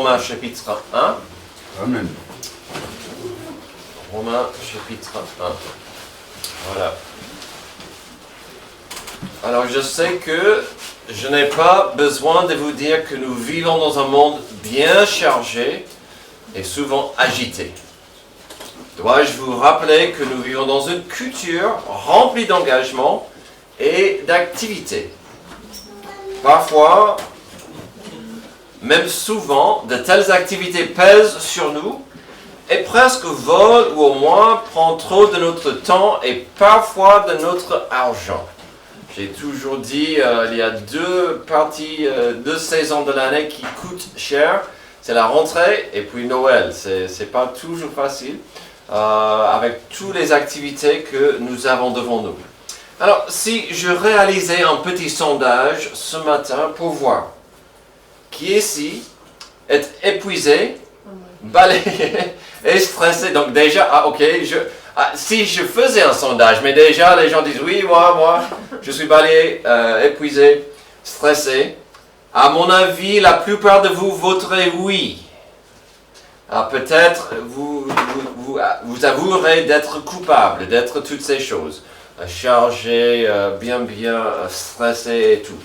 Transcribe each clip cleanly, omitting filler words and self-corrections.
Romains chapitre 1. Amen. Romains chapitre 1. Voilà. Alors je sais que je n'ai pas besoin de vous dire que nous vivons dans un monde bien chargé et souvent agité. Dois-je vous rappeler que nous vivons dans une culture remplie d'engagement et d'activité. Parfois, même souvent, de telles activités pèsent sur nous et presque volent ou au moins prennent trop de notre temps et parfois de notre argent. J'ai toujours dit, il y a deux parties, deux saisons de l'année qui coûtent cher. C'est la rentrée et puis Noël. C'est pas toujours facile avec toutes les activités que nous avons devant nous. Alors, si je réalisais un petit sondage ce matin pour voir qui ici est épuisé, balayé et stressé. Donc déjà, si je faisais un sondage, mais déjà les gens disent oui, moi, je suis balayé, épuisé, stressé. À mon avis, la plupart de vous voterez oui. Peut-être vous avouerez d'être coupable, d'être toutes ces choses. Chargé, bien, stressé et tout.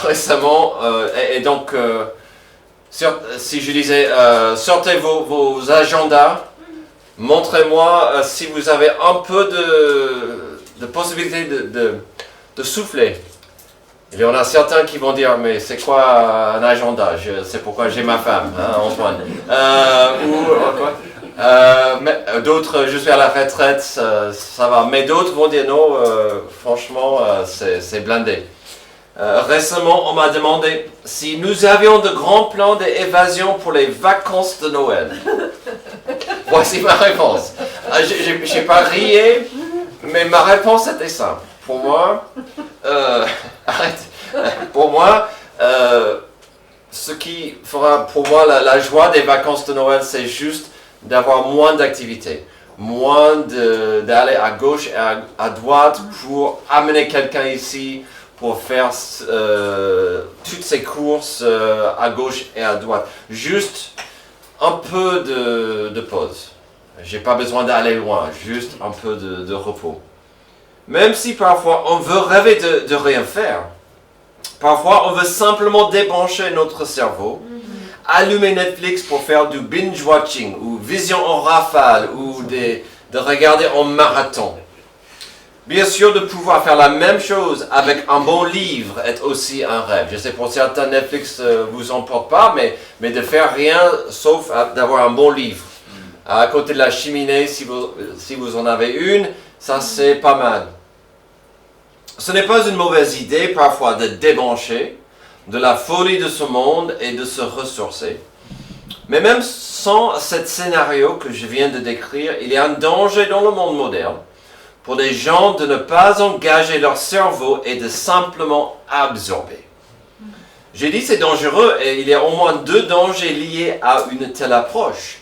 Récemment, si je disais, sortez vos agendas, montrez-moi si vous avez un peu de possibilité de souffler. Il y en a certains qui vont dire, mais c'est quoi un agenda? C'est pourquoi j'ai ma femme, hein, Antoine. Mais d'autres, je suis à la retraite, ça va. Mais d'autres vont dire, non, franchement, c'est blindé. Récemment, on m'a demandé si nous avions de grands plans d'évasion pour les vacances de Noël. Voici ma réponse. Je n'ai pas rié, mais ma réponse était simple. Pour moi, ce qui fera pour moi la joie des vacances de Noël, c'est juste d'avoir moins d'activités, moins d'aller à gauche et à droite pour amener quelqu'un ici, pour faire toutes ces courses à gauche et à droite. Juste un peu de pause. J'ai pas besoin d'aller loin, juste un peu de repos. Même si parfois on veut rêver de rien faire, parfois on veut simplement débrancher notre cerveau, allumer Netflix pour faire du binge-watching, ou vision en rafale, ou de regarder en marathon. Bien sûr, de pouvoir faire la même chose avec un bon livre est aussi un rêve. Je sais pour certains, Netflix ne vous emporte pas, mais de faire rien sauf d'avoir un bon livre. À côté de la cheminée, si vous en avez une, ça c'est pas mal. Ce n'est pas une mauvaise idée parfois de débrancher de la folie de ce monde et de se ressourcer. Mais même sans ce scénario que je viens de décrire, il y a un danger dans le monde moderne pour des gens de ne pas engager leur cerveau et de simplement absorber. J'ai dit c'est dangereux et il y a au moins deux dangers liés à une telle approche.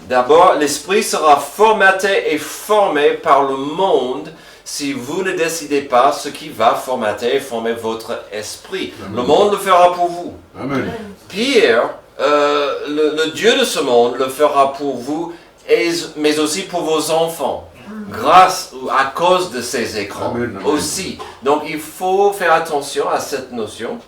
D'abord, l'esprit sera formaté et formé par le monde si vous ne décidez pas ce qui va formater et former votre esprit. Amen. Le monde le fera pour vous. Amen. Pire, le Dieu de ce monde le fera pour vous, mais aussi pour vos enfants. Grâce ou à cause de ces écrans. Amen. Aussi. Donc il faut faire attention à cette notion.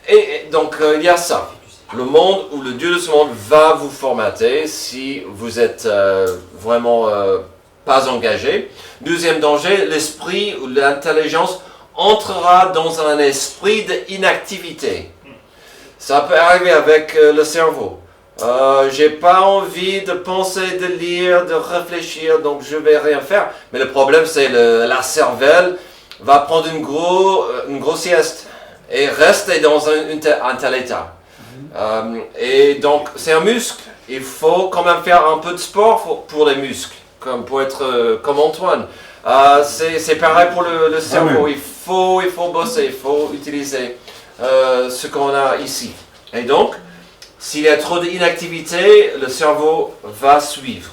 Et donc il y a ça. Le monde ou le Dieu de ce monde va vous formater si vous êtes vraiment pas engagé. Deuxième danger, l'esprit ou l'intelligence entrera dans un esprit d'inactivité. Ça peut arriver avec le cerveau. J'ai pas envie de penser, de lire, de réfléchir, donc je vais rien faire. Mais le problème, c'est la cervelle va prendre une grosse sieste et rester dans un tel état. Et donc, c'est un muscle. Il faut quand même faire un peu de sport pour les muscles, pour être comme Antoine. C'est pareil pour le cerveau. Il faut bosser, il faut utiliser ce qu'on a ici. Et donc, s'il y a trop d'inactivité, le cerveau va suivre.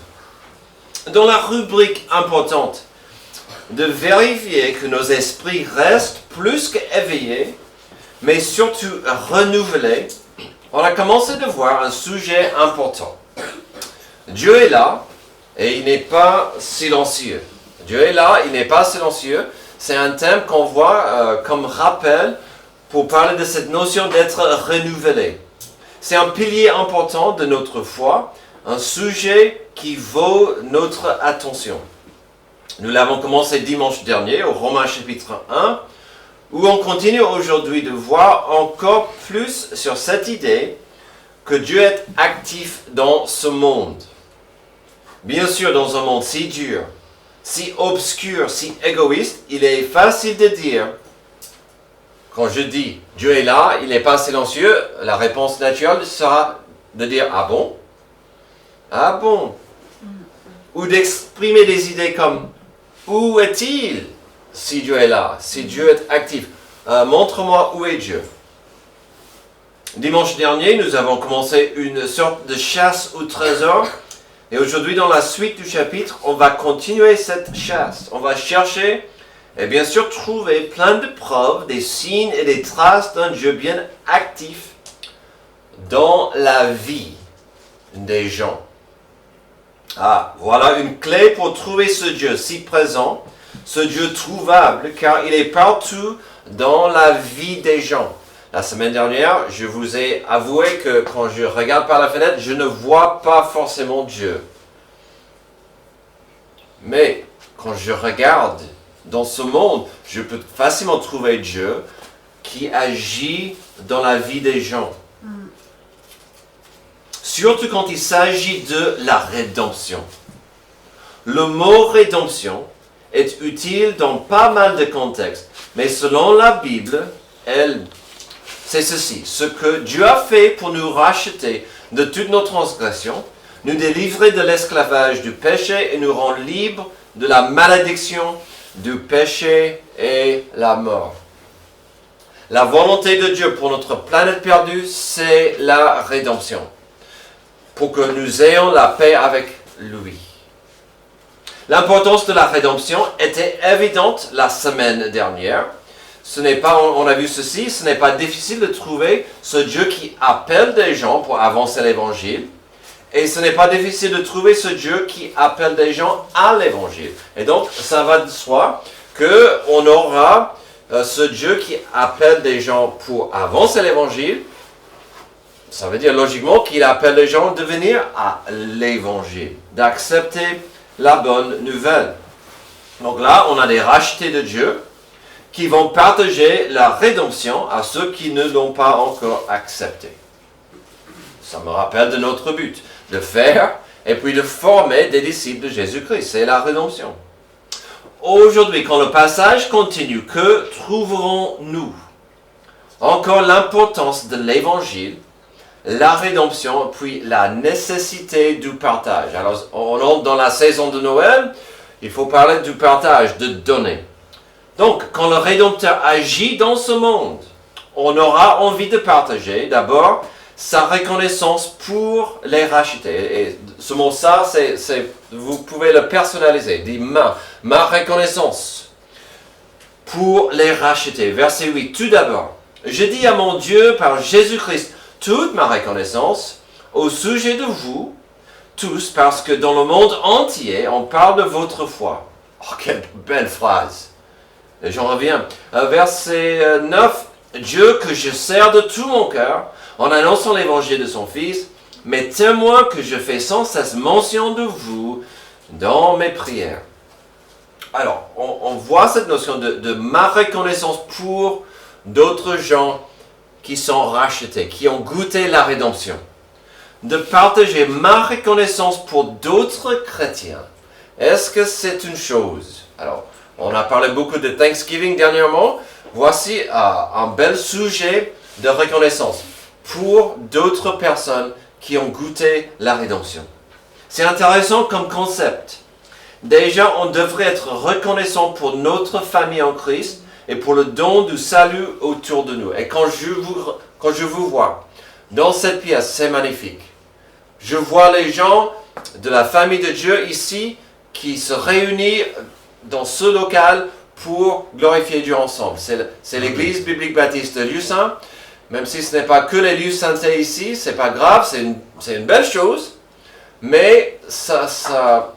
Dans la rubrique importante, de vérifier que nos esprits restent plus qu'éveillés, mais surtout renouvelés, on a commencé de voir un sujet important. Dieu est là et il n'est pas silencieux. Dieu est là, il n'est pas silencieux. C'est un thème qu'on voit comme rappel pour parler de cette notion d'être renouvelé. C'est un pilier important de notre foi, un sujet qui vaut notre attention. Nous l'avons commencé dimanche dernier au Romains chapitre 1, où on continue aujourd'hui de voir encore plus sur cette idée que Dieu est actif dans ce monde. Bien sûr, dans un monde si dur, si obscur, si égoïste, il est facile de dire, quand je dis Dieu est là, il n'est pas silencieux, la réponse naturelle sera de dire ah bon? Ah bon? Ou d'exprimer des idées comme où est-il si Dieu est là, si Dieu est actif? Montre-moi où est Dieu. Dimanche dernier, nous avons commencé une sorte de chasse au trésor. Et aujourd'hui, dans la suite du chapitre, on va continuer cette chasse. On va chercher et bien sûr trouver plein de preuves, des signes et des traces d'un Dieu bien actif dans la vie des gens. Ah, voilà une clé pour trouver ce Dieu si présent, ce Dieu trouvable, car il est partout dans la vie des gens. La semaine dernière, je vous ai avoué que quand je regarde par la fenêtre, je ne vois pas forcément Dieu. Mais quand je regarde dans ce monde, je peux facilement trouver Dieu qui agit dans la vie des gens. Surtout quand il s'agit de la rédemption. Le mot rédemption est utile dans pas mal de contextes, mais selon la Bible, c'est ceci, ce que Dieu a fait pour nous racheter de toutes nos transgressions, nous délivrer de l'esclavage du péché et nous rendre libres de la malédiction du péché et la mort. La volonté de Dieu pour notre planète perdue, c'est la rédemption, pour que nous ayons la paix avec lui. L'importance de la rédemption était évidente la semaine dernière. Ce n'est pas, on a vu ceci, ce n'est pas difficile de trouver ce Dieu qui appelle des gens pour avancer l'évangile. Et ce n'est pas difficile de trouver ce Dieu qui appelle des gens à l'évangile. Et donc, ça va de soi qu'on aura ce Dieu qui appelle des gens pour avancer l'évangile. Ça veut dire logiquement qu'il appelle les gens de venir à l'évangile, d'accepter la bonne nouvelle. Donc là, on a des rachetés de Dieu qui vont partager la rédemption à ceux qui ne l'ont pas encore accepté. Ça me rappelle de notre but, de faire et puis de former des disciples de Jésus-Christ. C'est la rédemption. Aujourd'hui, quand le passage continue, que trouverons-nous? Encore l'importance de l'évangile, la rédemption, puis la nécessité du partage. Alors, on entre dans la saison de Noël, il faut parler du partage, de donner. Donc, quand le Rédempteur agit dans ce monde, on aura envie de partager d'abord sa reconnaissance pour les racheter. Et ce mot ça, vous pouvez le personnaliser, dit ma reconnaissance pour les racheter. Verset 8, tout d'abord, je dis à mon Dieu par Jésus-Christ toute ma reconnaissance au sujet de vous tous, parce que dans le monde entier, on parle de votre foi. Oh, quelle belle phrase! Et j'en reviens. Verset 9, Dieu que je sers de tout mon cœur, en annonçant l'évangile de son Fils, mais témoin que je fais sans cesse mention de vous dans mes prières. Alors, on voit cette notion de ma reconnaissance pour d'autres gens qui sont rachetés, qui ont goûté la rédemption. De partager ma reconnaissance pour d'autres chrétiens. Est-ce que c'est une chose? Alors, on a parlé beaucoup de Thanksgiving dernièrement. Voici un bel sujet de reconnaissance pour d'autres personnes qui ont goûté la rédemption. C'est intéressant comme concept. Déjà, on devrait être reconnaissant pour notre famille en Christ et pour le don du salut autour de nous. Et quand je vous vois dans cette pièce, c'est magnifique. Je vois les gens de la famille de Dieu ici qui se réunissent dans ce local pour glorifier Dieu ensemble. C'est l'église biblique baptiste de Liussaint même si ce n'est pas que les livres saintés ici, c'est pas grave, c'est une belle chose, mais ça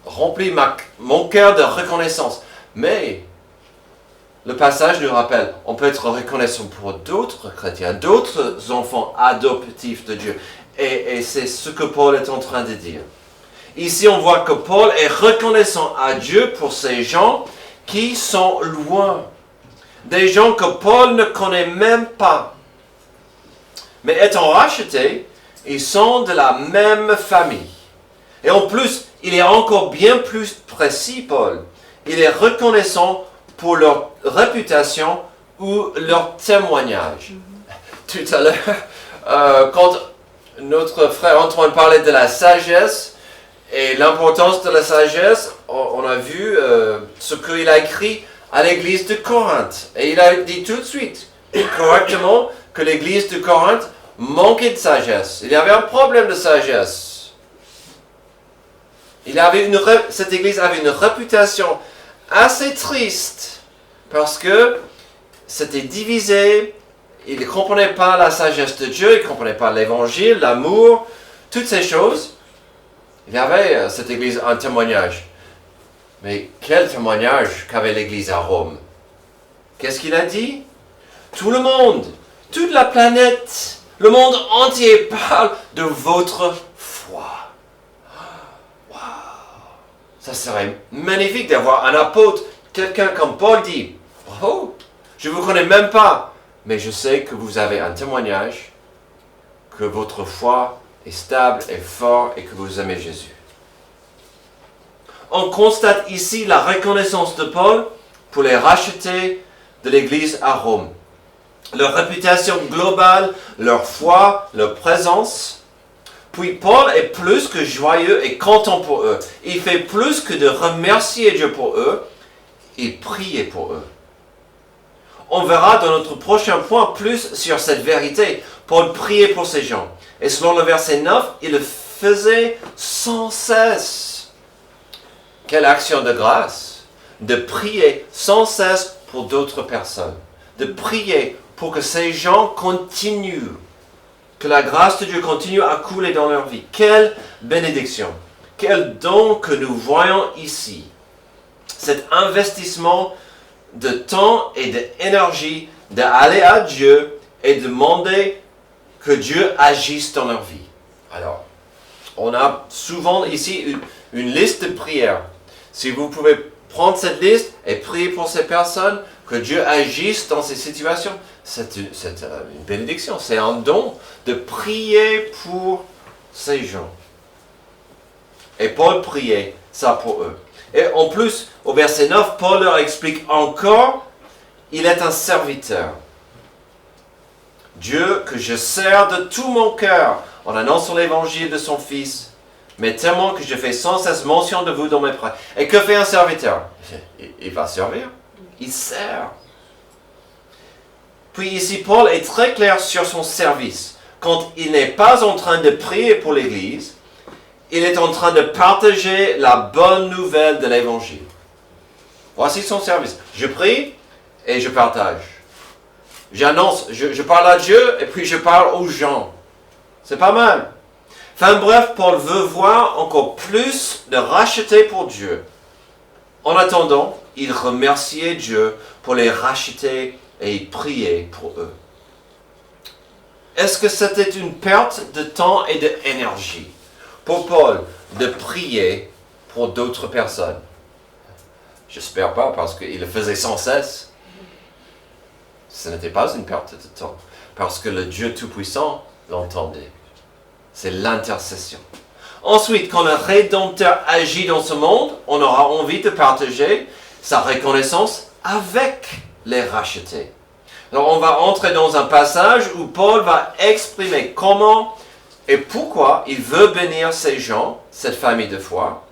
remplit mon cœur de reconnaissance. Mais le passage nous rappelle, on peut être reconnaissant pour d'autres chrétiens, d'autres enfants adoptifs de Dieu. Et c'est ce que Paul est en train de dire. Ici, on voit que Paul est reconnaissant à Dieu pour ces gens qui sont loin. Des gens que Paul ne connaît même pas. Mais étant rachetés, ils sont de la même famille. Et en plus, il est encore bien plus précis, Paul. Il est reconnaissant pour leur réputation ou leur témoignage. Tout à l'heure, quand notre frère Antoine parlait de la sagesse et l'importance de la sagesse, on a vu ce qu'il a écrit à l'église de Corinthe. Et il a dit tout de suite, correctement, que l'église de Corinthe manquait de sagesse. Il y avait un problème de sagesse. Cette église avait une réputation assez triste parce que c'était divisé. Ils ne comprenaient pas la sagesse de Dieu, ils ne comprenaient pas l'évangile, l'amour, toutes ces choses. Il y avait cette église un témoignage. Mais quel témoignage qu'avait l'église à Rome? Qu'est-ce qu'il a dit? Tout le monde, toute la planète, le monde entier parle de votre foi. Wow. Ça serait magnifique d'avoir un apôtre, quelqu'un comme Paul dit, oh, je ne vous connais même pas, mais je sais que vous avez un témoignage, que votre foi est stable et fort et que vous aimez Jésus. On constate ici la reconnaissance de Paul pour les rachetés de l'église à Rome. Leur réputation globale, leur foi, leur présence. Puis Paul est plus que joyeux et content pour eux. Il fait plus que de remercier Dieu pour eux, il priait pour eux. On verra dans notre prochain point plus sur cette vérité. Paul priait pour ces gens. Et selon le verset 9, il le faisait sans cesse. Quelle action de grâce de prier sans cesse pour d'autres personnes. De prier pour que ces gens continuent. Que la grâce de Dieu continue à couler dans leur vie. Quelle bénédiction. Quel don que nous voyons ici. Cet investissement de temps et d'énergie d'aller à Dieu et demander que Dieu agisse dans leur vie. Alors, on a souvent ici une liste de prières. Si vous pouvez prendre cette liste et prier pour ces personnes, que Dieu agisse dans ces situations, c'est une bénédiction, c'est un don de prier pour ces gens. Et Paul priait ça pour eux. Et en plus, au verset 9, Paul leur explique encore, il est un serviteur. Dieu que je sers de tout mon cœur en annonçant l'évangile de son Fils, mais tellement que je fais sans cesse mention de vous dans mes prières. Et que fait un serviteur? Il va servir. Il sert. Puis ici, Paul est très clair sur son service. Quand il n'est pas en train de prier pour l'Église, il est en train de partager la bonne nouvelle de l'Évangile. Voici son service. Je prie et je partage. J'annonce, je parle à Dieu et puis je parle aux gens. C'est pas mal. Enfin bref, Paul veut voir encore plus de racheter pour Dieu. En attendant, il remerciait Dieu pour les racheter et il priait pour eux. Est-ce que c'était une perte de temps et d'énergie pour Paul de prier pour d'autres personnes? J'espère pas, parce qu'il le faisait sans cesse. Ce n'était pas une perte de temps, parce que le Dieu Tout-Puissant l'entendait. C'est l'intercession. Ensuite, quand le Rédempteur agit dans ce monde, on aura envie de partager sa reconnaissance avec les rachetés. Alors, on va entrer dans un passage où Paul va exprimer comment et pourquoi il veut bénir ces gens, cette famille de foi.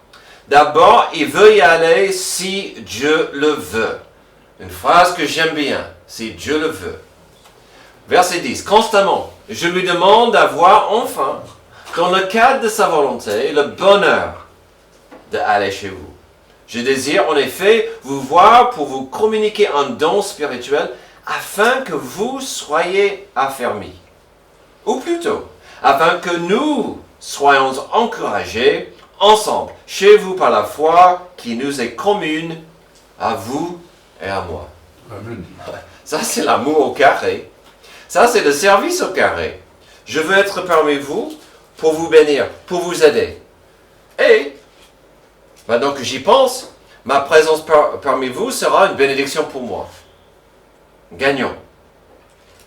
D'abord, il veut y aller si Dieu le veut. Une phrase que j'aime bien, si Dieu le veut. Verset 10. Constamment, je lui demande d'avoir enfin, dans le cadre de sa volonté, le bonheur d'aller chez vous. Je désire en effet vous voir pour vous communiquer un don spirituel afin que vous soyez affermis. Ou plutôt, afin que nous soyons encouragés ensemble, chez vous par la foi qui nous est commune, à vous et à moi. Amen. Ça, c'est l'amour au carré. Ça, c'est le service au carré. Je veux être parmi vous pour vous bénir, pour vous aider. Et, maintenant que j'y pense, ma présence parmi vous sera une bénédiction pour moi. Gagnons.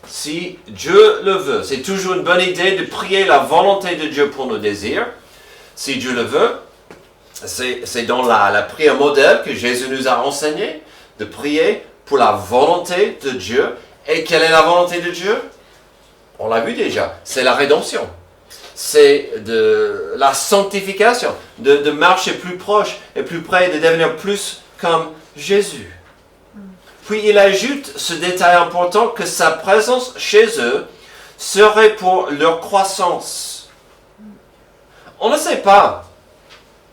Si Dieu le veut, c'est toujours une bonne idée de prier la volonté de Dieu pour nos désirs. Si Dieu le veut, c'est dans la prière modèle que Jésus nous a enseigné, de prier pour la volonté de Dieu. Et quelle est la volonté de Dieu? On l'a vu déjà, c'est la rédemption. C'est de la sanctification, de marcher plus proche et plus près, de devenir plus comme Jésus. Puis il ajoute ce détail important que sa présence chez eux serait pour leur croissance. On ne sait pas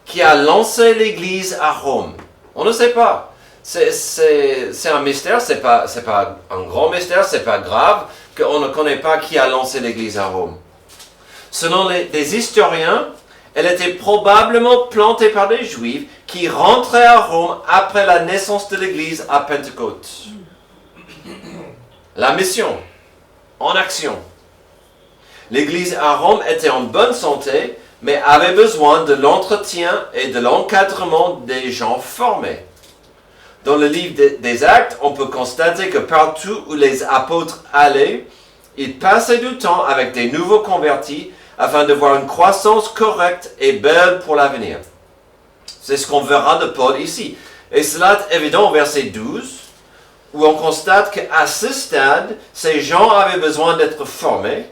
qui a lancé l'Église à Rome. On ne sait pas. C'est un mystère, c'est pas un grand mystère, c'est pas grave qu'on ne connaît pas qui a lancé l'Église à Rome. Selon des historiens, elle était probablement plantée par des Juifs qui rentraient à Rome après la naissance de l'Église à Pentecôte. La mission, en action. L'Église à Rome était en bonne santé, mais avait besoin de l'entretien et de l'encadrement des gens formés. Dans le livre des Actes, on peut constater que partout où les apôtres allaient, ils passaient du temps avec des nouveaux convertis afin de voir une croissance correcte et belle pour l'avenir. C'est ce qu'on verra de Paul ici. Et cela est évident au verset 12, où on constate qu'à ce stade, ces gens avaient besoin d'être formés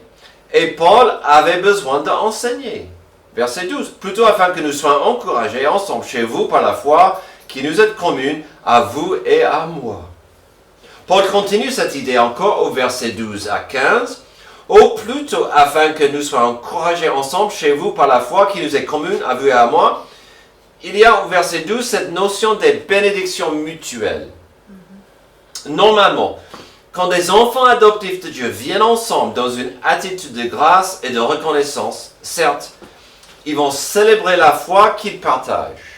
et Paul avait besoin d'enseigner. Verset 12, plutôt afin que nous soyons encouragés ensemble chez vous par la foi qui nous est commune, à vous et à moi. Paul continue cette idée encore au verset 12 à 15, ou plutôt afin que nous soyons encouragés ensemble chez vous par la foi qui nous est commune, à vous et à moi. Il y a au verset 12 cette notion des bénédictions mutuelles. Normalement, quand des enfants adoptifs de Dieu viennent ensemble dans une attitude de grâce et de reconnaissance, certes, ils vont célébrer la foi qu'ils partagent.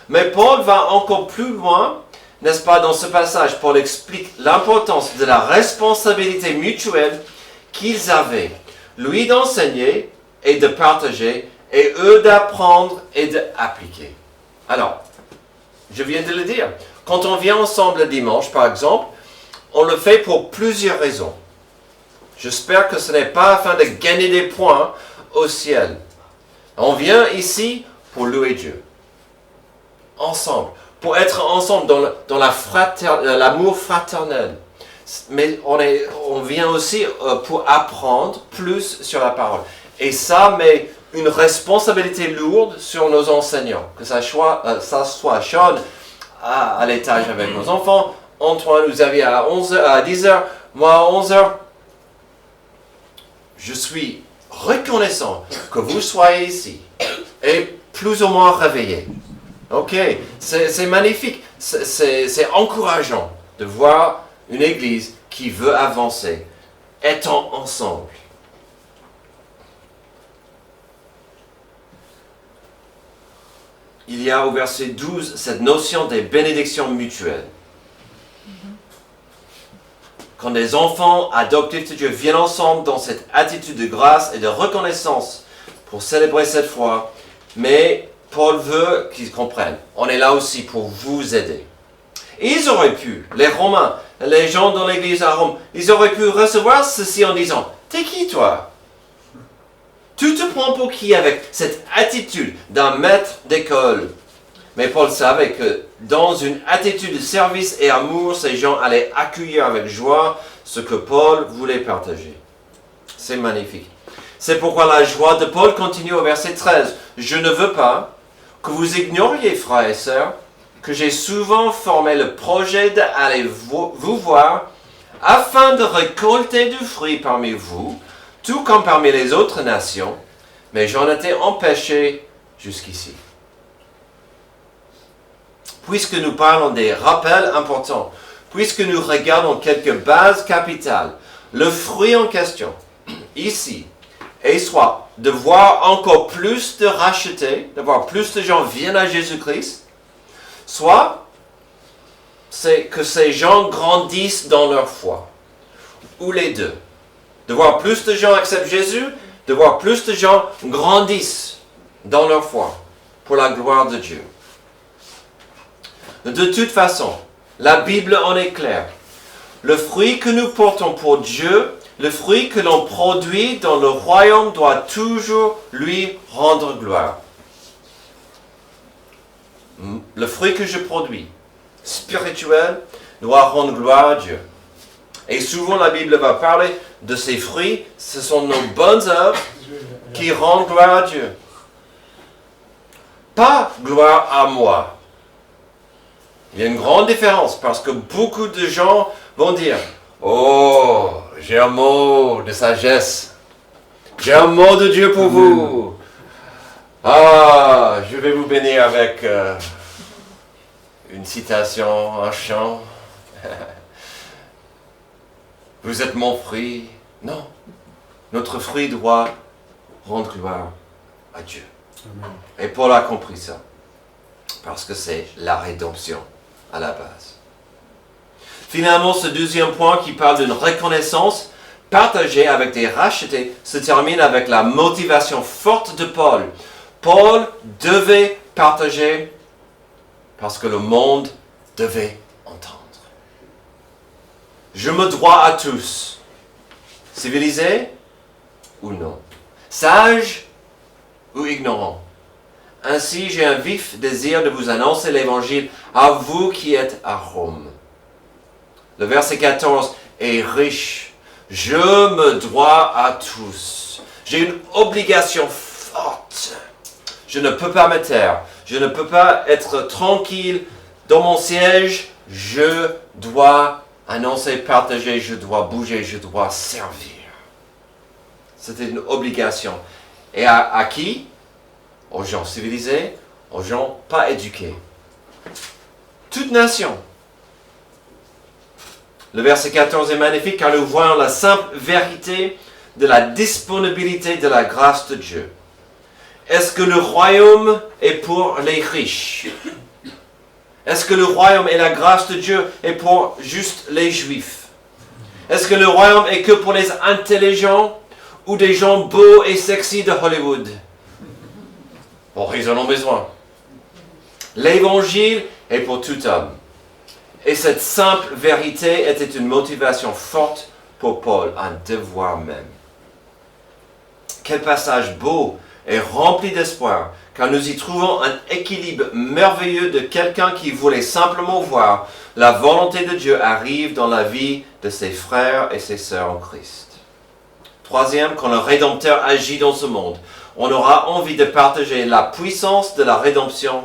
Mais Paul va encore plus loin, n'est-ce pas, dans ce passage. Paul explique l'importance de la responsabilité mutuelle qu'ils avaient. Lui d'enseigner et de partager, et eux d'apprendre et d'appliquer. Alors, je viens de le dire, quand on vient ensemble le dimanche, par exemple, on le fait pour plusieurs raisons. J'espère que ce n'est pas afin de gagner des points au ciel. On vient ici pour louer Dieu. Ensemble, pour être ensemble dans l'amour fraternel. Mais on vient aussi pour apprendre plus sur la parole. Et ça met une responsabilité lourde sur nos enseignants. Que ça soit Sean à l'étage avec nos enfants, Antoine, vous avez à 10h, moi à 11h. Je suis reconnaissant que vous soyez ici et plus ou moins réveillés. Ok, c'est magnifique, c'est encourageant de voir une église qui veut avancer, étant ensemble. Il y a au verset 12 cette notion des bénédictions mutuelles. Quand des enfants adoptifs de Dieu viennent ensemble dans cette attitude de grâce et de reconnaissance pour célébrer cette foi, mais Paul veut qu'ils comprennent. On est là aussi pour vous aider. Et ils auraient pu, les Romains, les gens dans l'église à Rome, ils auraient pu recevoir ceci en disant, « T'es qui toi? Tu te prends pour qui avec cette attitude d'un maître d'école ?» Mais Paul savait que dans une attitude de service et amour, ces gens allaient accueillir avec joie ce que Paul voulait partager. C'est magnifique. C'est pourquoi la joie de Paul continue au verset 13. « Je ne veux pas que vous ignoriez, frères et sœurs, que j'ai souvent formé le projet d'aller vous voir afin de récolter du fruit parmi vous, tout comme parmi les autres nations, mais j'en étais empêché jusqu'ici. » Puisque nous parlons des rappels importants puisque nous regardons quelques bases capitales, le fruit en question, ici, est soit de voir encore plus de rachetés, de voir plus de gens viennent à Jésus-Christ, soit c'est que ces gens grandissent dans leur foi, ou les deux. De voir plus de gens acceptent Jésus, de voir plus de gens grandissent dans leur foi, pour la gloire de Dieu. De toute façon, la Bible en est claire. Le fruit que nous portons pour Dieu, le fruit que l'on produit dans le royaume doit toujours lui rendre gloire. Le fruit que je produis, spirituel, doit rendre gloire à Dieu. Et souvent la Bible va parler de ces fruits, ce sont nos bonnes œuvres qui rendent gloire à Dieu. Pas gloire à moi. Il y a une grande différence parce que beaucoup de gens vont dire « Oh, j'ai un mot de sagesse. J'ai un mot de Dieu pour vous. Ah, je vais vous bénir avec une citation, un chant. Vous êtes mon fruit. » Non, notre fruit doit rendre gloire à Dieu. Amen. Et Paul a compris ça, parce que c'est la rédemption à la base. Finalement, ce deuxième point qui parle d'une reconnaissance partagée avec des rachetés se termine avec la motivation forte de Paul. Paul devait partager parce que le monde devait entendre. Je me dois à tous, civilisés ou non, sages ou ignorants. Ainsi, j'ai un vif désir de vous annoncer l'évangile à vous qui êtes à Rome. Le verset 14 est riche. Je me dois à tous. J'ai une obligation forte. Je ne peux pas me taire. Je ne peux pas être tranquille dans mon siège. Je dois annoncer, partager, je dois bouger, je dois servir. C'était une obligation. Et à qui? Aux gens civilisés, aux gens pas éduqués. Toute nation. Le verset 14 est magnifique car nous voyons la simple vérité de la disponibilité de la grâce de Dieu. Est-ce que le royaume est pour les riches? Est-ce que le royaume et la grâce de Dieu est pour juste les juifs? Est-ce que le royaume est que pour les intelligents ou des gens beaux et sexy de Hollywood? Bon, ils en ont besoin. L'évangile est pour tout homme. Et cette simple vérité était une motivation forte pour Paul, un devoir même. Quel passage beau et rempli d'espoir, car nous y trouvons un équilibre merveilleux de quelqu'un qui voulait simplement voir la volonté de Dieu arrive dans la vie de ses frères et ses sœurs en Christ. Troisième, quand le Rédempteur agit dans ce monde, on aura envie de partager la puissance de la rédemption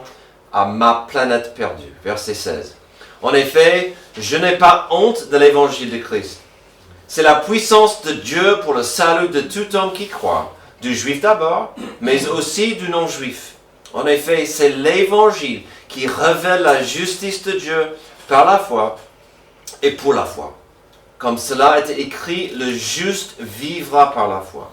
à ma planète perdue. Verset 16. En effet, je n'ai pas honte de l'évangile de Christ. C'est la puissance de Dieu pour le salut de tout homme qui croit, du juif d'abord, mais aussi du non-juif. En effet, c'est l'évangile qui révèle la justice de Dieu par la foi et pour la foi. Comme cela est écrit, le juste vivra par la foi.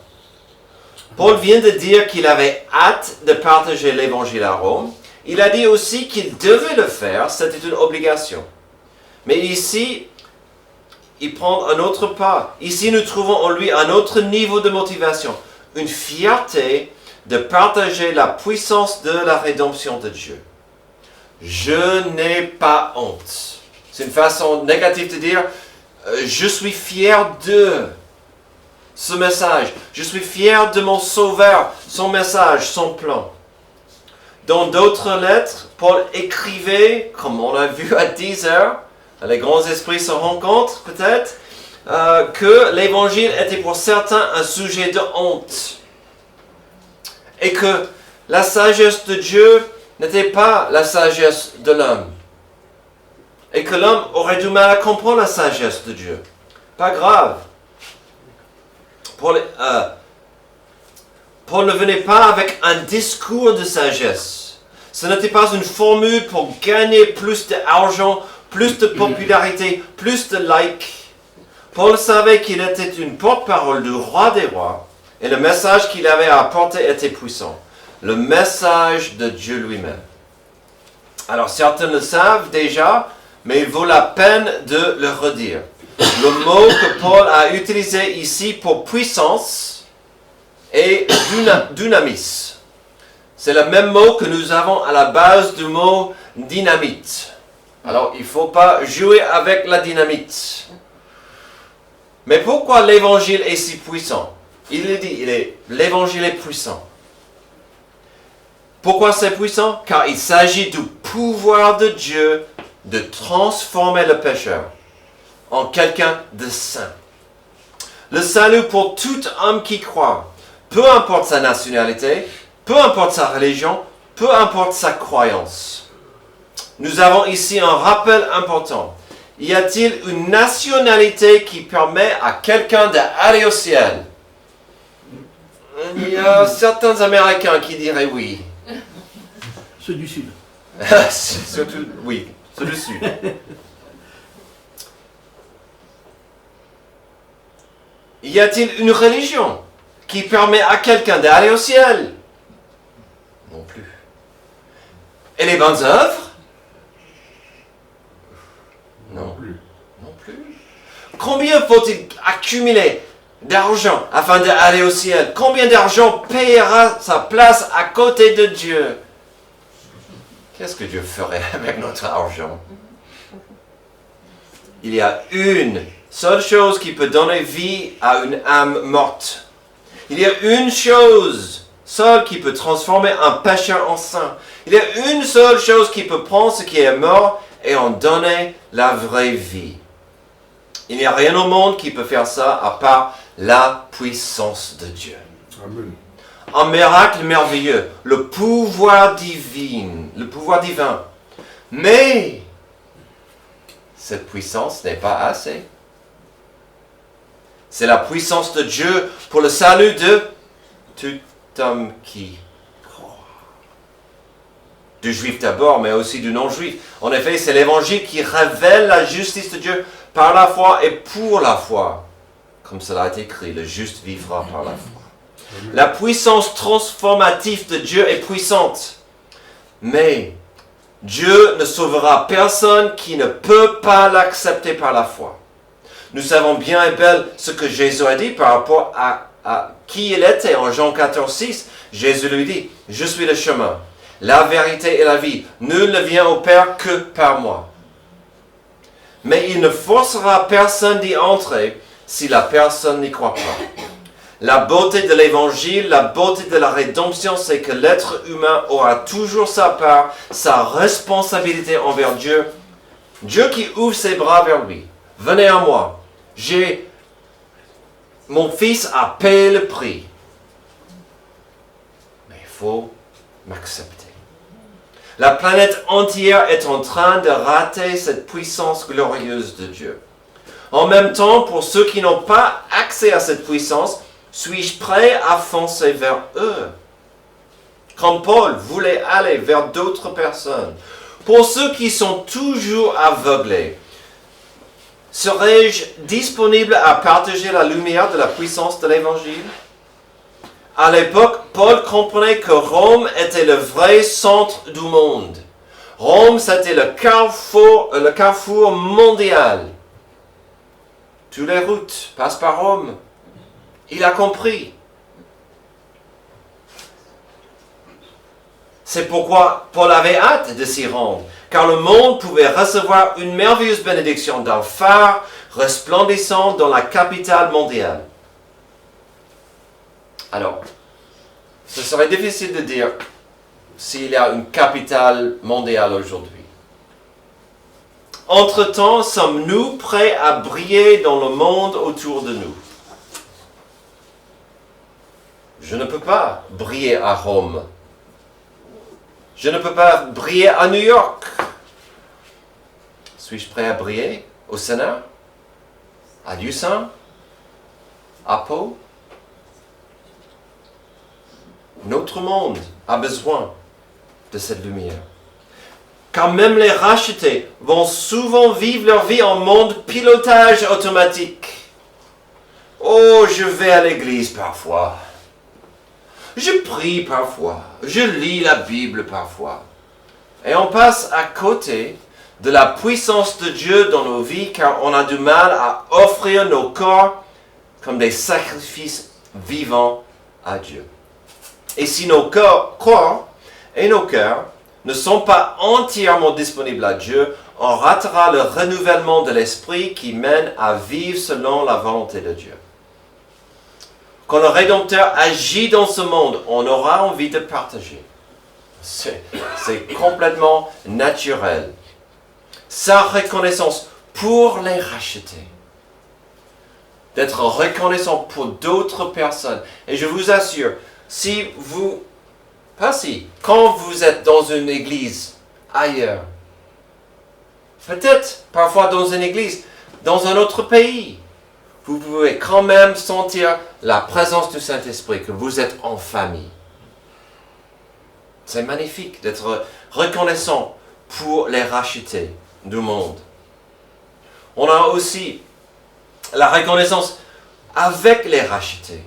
Paul vient de dire qu'il avait hâte de partager l'évangile à Rome. Il a dit aussi qu'il devait le faire, c'était une obligation. Mais ici, il prend un autre pas. Ici, nous trouvons en lui un autre niveau de motivation, une fierté de partager la puissance de la rédemption de Dieu. Je n'ai pas honte. C'est une façon négative de dire, je suis fier de ce message. Je suis fier de mon Sauveur, son message, son plan. Dans d'autres lettres, Paul écrivait, comme on l'a vu à 10 heures, les grands esprits se rencontrent peut-être, que l'évangile était pour certains un sujet de honte. Et que la sagesse de Dieu n'était pas la sagesse de l'homme. Et que l'homme aurait du mal à comprendre la sagesse de Dieu. Pas grave. Paul ne venait pas avec un discours de sagesse. Ce n'était pas une formule pour gagner plus d'argent plus de popularité, plus de likes. Paul savait qu'il était une porte-parole du roi des rois et le message qu'il avait à apporter était puissant. Le message de Dieu lui-même. Alors certains le savent déjà, mais il vaut la peine de le redire. Le mot que Paul a utilisé ici pour puissance est dynamis. C'est le même mot que nous avons à la base du mot dynamite. Alors il ne faut pas jouer avec la dynamite. Mais pourquoi l'évangile est si puissant? Il le dit, l'évangile est puissant. Pourquoi c'est puissant? Car il s'agit du pouvoir de Dieu de transformer le pécheur en quelqu'un de saint. Le salut pour tout homme qui croit, peu importe sa nationalité, peu importe sa religion, peu importe sa croyance. Nous avons ici un rappel important. Y a-t-il une nationalité qui permet à quelqu'un d'aller au ciel? Il y a certains Américains qui diraient oui. Ceux du Sud. Surtout, oui, ceux du Sud. Y a-t-il une religion qui permet à quelqu'un d'aller au ciel? Non plus. Et les bonnes œuvres? Non plus. Non plus. Combien faut-il accumuler d'argent afin d'aller au ciel? Combien d'argent payera sa place à côté de Dieu? Qu'est-ce que Dieu ferait avec notre argent? Il y a une seule chose qui peut donner vie à une âme morte. Il y a une chose seule qui peut transformer un pécheur en saint. Il y a une seule chose qui peut prendre ce qui est mort et en donner la vraie vie. Il n'y a rien au monde qui peut faire ça à part la puissance de Dieu. Amen. Un miracle merveilleux, le pouvoir divin. Mais cette puissance n'est pas assez. C'est la puissance de Dieu pour le salut de tout homme qui croit. Du juif d'abord, mais aussi du non-juif. En effet, c'est l'évangile qui révèle la justice de Dieu par la foi et pour la foi. Comme cela est écrit, le juste vivra par la foi. La puissance transformative de Dieu est puissante. Mais Dieu ne sauvera personne qui ne peut pas l'accepter par la foi. Nous savons bien et belle ce que Jésus a dit par rapport à qui il était. En Jean 14, 6, Jésus lui dit, « Je suis le chemin, la vérité et la vie. Nul ne vient au Père que par moi. » Mais il ne forcera personne d'y entrer si la personne n'y croit pas. La beauté de l'évangile, la beauté de la rédemption, c'est que l'être humain aura toujours sa part, sa responsabilité envers Dieu. Dieu qui ouvre ses bras vers lui. Venez à moi. Mon fils a payé le prix. Mais il faut m'accepter. La planète entière est en train de rater cette puissance glorieuse de Dieu. En même temps, pour ceux qui n'ont pas accès à cette puissance, suis-je prêt à foncer vers eux? Comme Paul voulait aller vers d'autres personnes. Pour ceux qui sont toujours aveuglés, serais-je disponible à partager la lumière de la puissance de l'Évangile? À l'époque, Paul comprenait que Rome était le vrai centre du monde. Rome, c'était le carrefour mondial. Toutes les routes passent par Rome. Il a compris. C'est pourquoi Paul avait hâte de s'y rendre, car le monde pouvait recevoir une merveilleuse bénédiction d'un phare resplendissant dans la capitale mondiale. Alors, ce serait difficile de dire s'il y a une capitale mondiale aujourd'hui. Entre-temps, sommes-nous prêts à briller dans le monde autour de nous? Je ne peux pas briller à Rome. Je ne peux pas briller à New York. Suis-je prêt à briller au Sénat? À Lieusaint? À Pau? Notre monde a besoin de cette lumière. car même les rachetés vont souvent vivre leur vie en mode pilotage automatique. Oh, je vais à l'église parfois. Je prie parfois. Je lis la Bible parfois. Et on passe à côté de la puissance de Dieu dans nos vies car on a du mal à offrir nos corps comme des sacrifices vivants à Dieu. Et si nos corps et nos cœurs ne sont pas entièrement disponibles à Dieu, on ratera le renouvellement de l'esprit qui mène à vivre selon la volonté de Dieu. Quand le Rédempteur agit dans ce monde, on aura envie de partager. C'est complètement naturel. Sa reconnaissance pour les racheter. D'être reconnaissant pour d'autres personnes. Et je vous assure, quand vous êtes dans une église ailleurs, peut-être parfois dans une église, dans un autre pays, vous pouvez quand même sentir la présence du Saint-Esprit, que vous êtes en famille. C'est magnifique d'être reconnaissant pour les rachetés du monde. On a aussi la reconnaissance avec les rachetés,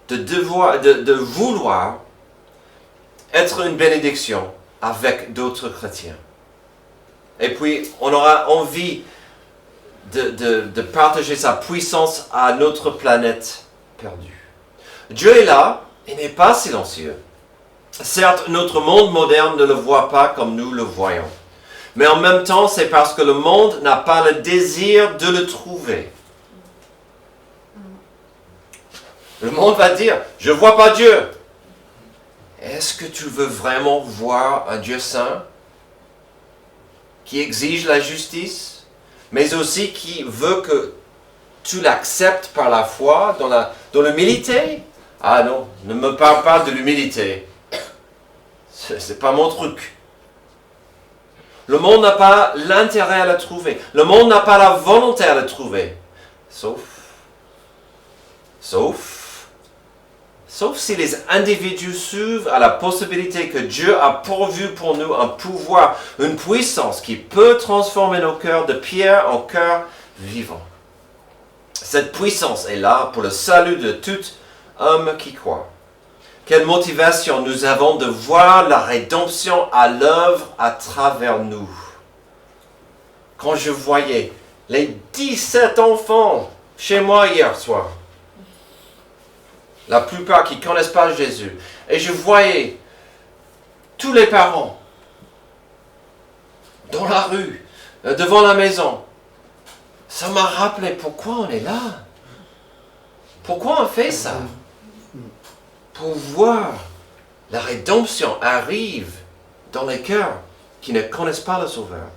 de vouloir être une bénédiction avec d'autres chrétiens. Et puis, on aura envie de partager sa puissance à notre planète perdue. Dieu est là, il n'est pas silencieux. Certes, notre monde moderne ne le voit pas comme nous le voyons. Mais en même temps, c'est parce que le monde n'a pas le désir de le trouver. Le monde va dire, je ne vois pas Dieu. Est-ce que tu veux vraiment voir un Dieu saint qui exige la justice, mais aussi qui veut que tu l'acceptes par la foi dans l'humilité? Ah non, ne me parle pas de l'humilité. C'est pas mon truc. Le monde n'a pas l'intérêt à le trouver. Le monde n'a pas la volonté à le trouver. Sauf si les individus s'ouvrent à la possibilité que Dieu a pourvu pour nous un pouvoir, une puissance qui peut transformer nos cœurs de pierre en cœurs vivants. Cette puissance est là pour le salut de tout homme qui croit. Quelle motivation nous avons de voir la rédemption à l'œuvre à travers nous. Quand je voyais les 17 enfants chez moi hier soir, la plupart qui ne connaissent pas Jésus, et je voyais tous les parents dans la rue, devant la maison, ça m'a rappelé pourquoi on est là. Pourquoi on fait ça? Pour voir la rédemption arrive dans les cœurs qui ne connaissent pas le Sauveur.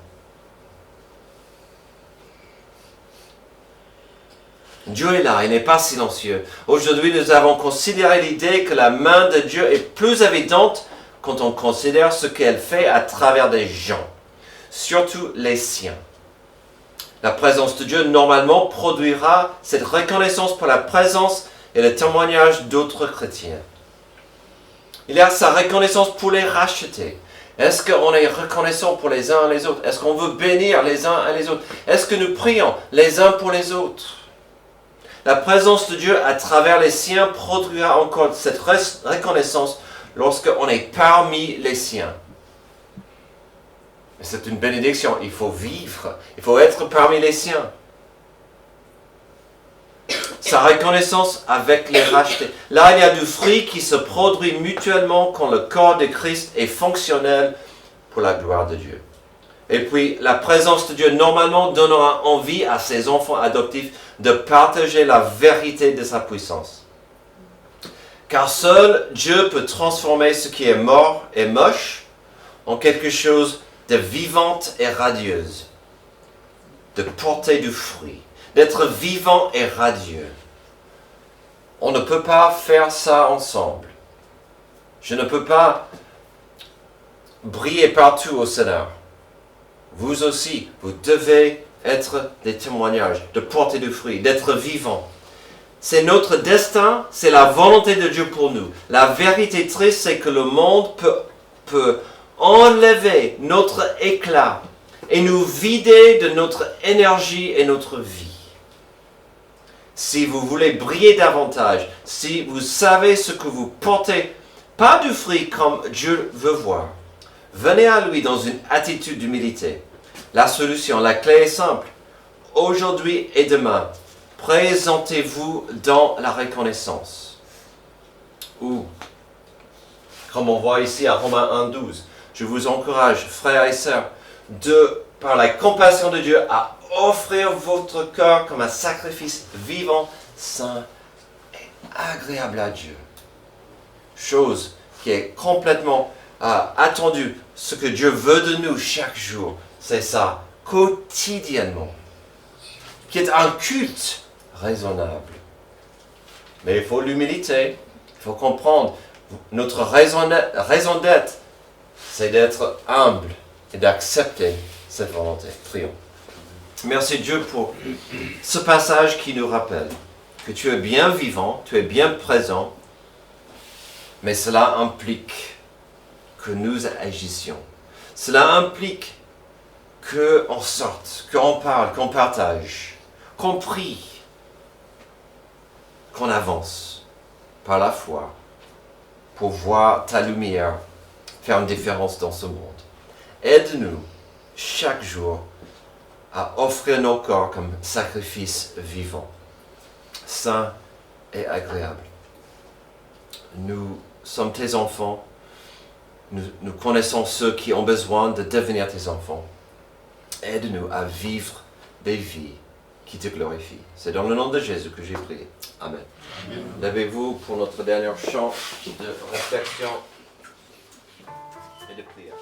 Dieu est là, il n'est pas silencieux. Aujourd'hui, nous avons considéré l'idée que la main de Dieu est plus évidente quand on considère ce qu'elle fait à travers des gens, surtout les siens. La présence de Dieu, normalement, produira cette reconnaissance pour la présence et le témoignage d'autres chrétiens. Il y a sa reconnaissance pour les rachetés. Est-ce qu'on est reconnaissant pour les uns et les autres? Est-ce qu'on veut bénir les uns et les autres? Est-ce que nous prions les uns pour les autres? La présence de Dieu à travers les siens produira encore cette reconnaissance lorsqu'on est parmi les siens. C'est une bénédiction, il faut vivre, il faut être parmi les siens. Sa reconnaissance avec les rachetés. Là, il y a du fruit qui se produit mutuellement quand le corps de Christ est fonctionnel pour la gloire de Dieu. Et puis, la présence de Dieu normalement donnera envie à ses enfants adoptifs de partager la vérité de sa puissance. Car seul Dieu peut transformer ce qui est mort et moche en quelque chose de vivante et radieuse, de porter du fruit, d'être vivant et radieux. On ne peut pas faire ça ensemble. Je ne peux pas briller partout au Seigneur. Vous aussi, vous devez être des témoignages, de porter du fruit, d'être vivant. C'est notre destin, c'est la volonté de Dieu pour nous. La vérité triste, c'est que le monde peut enlever notre éclat et nous vider de notre énergie et notre vie. Si vous voulez briller davantage, si vous savez ce que vous portez, pas du fruit comme Dieu veut voir, venez à lui dans une attitude d'humilité. La solution, la clé est simple. Aujourd'hui et demain, présentez-vous dans la reconnaissance. Ou, comme on voit ici à Romains 1,12, je vous encourage, frères et sœurs, par la compassion de Dieu, à offrir votre cœur comme un sacrifice vivant, saint et agréable à Dieu. Chose qui est complètement attendue. Ce que Dieu veut de nous chaque jour, c'est ça, quotidiennement. Qui est un culte raisonnable. Mais il faut l'humilité, il faut comprendre. Notre raison d'être, c'est d'être humble et d'accepter cette volonté. Prions. Merci Dieu pour ce passage qui nous rappelle que tu es bien vivant, tu es bien présent, mais cela implique que nous agissions. Cela implique qu'on sorte, qu'on parle, qu'on partage, qu'on prie, qu'on avance par la foi pour voir ta lumière faire une différence dans ce monde. Aide-nous chaque jour à offrir nos corps comme sacrifice vivant, saint et agréable. Nous sommes tes enfants. Nous connaissons ceux qui ont besoin de devenir tes enfants. Aide-nous à vivre des vies qui te glorifient. C'est dans le nom de Jésus que j'ai prié. Amen. Levez-vous pour notre dernier chant de réflexion et de prière.